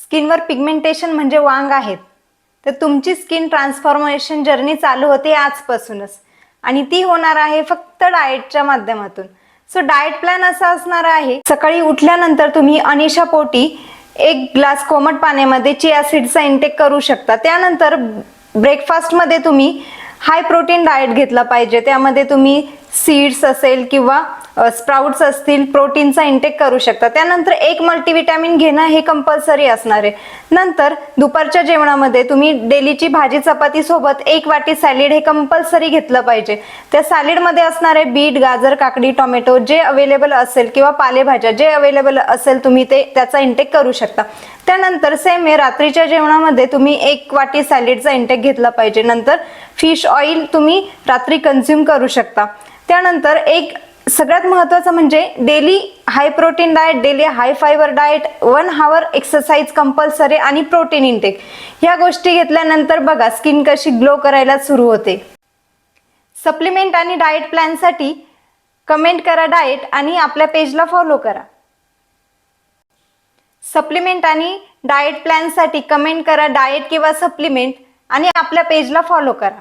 स्किनवर pigmentation म्हणजे वांग आहेत, तर तुमची स्किन ट्रान्सफॉर्मेशन जर्नी चालू होते आजपासूनच आणि ती होणार आहे फक्त डाएटच्या माध्यमातून. सो डाएट प्लॅन असा असणार आहे, सकाळी उठल्यानंतर तुम्ही अनिशा पोटी 1 ग्लास कोमट पाण्यामध्ये चिया सीड्सचा इंटेक करू शकता. त्यानंतर ब्रेकफास्टमध्ये तुम्ही हाय प्रोटीन डाएट घेतला पाहिजे. त्यामध्ये तुम्ही सीड्स असेल किंवा स्प्राउट्स असतील, प्रोटीनचा इंटेक करू शकता. त्यानंतर 1 मल्टीविटॅमिन घेणं हे कंपल्सरी असणार आहे. नंतर दुपारच्या जेवणामध्ये तुम्ही डेलीची भाजी चपाती सोबत 1 वाटी सॅलिड हे कंपल्सरी घेतलं पाहिजे. त्या सॅलिडमध्ये असणारे बीट, गाजर, काकडी, टोमॅटो जे अवेलेबल असेल किंवा पालेभाज्या जे अवेलेबल असेल तुम्ही त्याचा इंटेक करू शकता. त्यानंतर सेम आहे, रात्रीच्या जेवणामध्ये तुम्ही 1 वाटी सॅलिडचा इंटेक घेतला पाहिजे. नंतर फिश ऑइल तुम्ही रात्री कंझ्युम करू शकता. त्यानंतर एक सगळ्यात महत्त्वाचं म्हणजे daily high protein diet, daily high fibre diet, 1 आवर एक्सरसाइज कंपल्सरी आणि प्रोटीन इंटेक. ह्या गोष्टी घेतल्यानंतर बघा स्किन कशी ग्लो करायला सुरू होते. सप्लिमेंट आणि डाएट प्लॅनसाठी कमेंट करा डाएट आणि आपल्या पेजला फॉलो करा. सप्लिमेंट आणि डाएट प्लॅनसाठी कमेंट करा डाएट किंवा सप्लिमेंट आणि आपल्या पेजला फॉलो करा.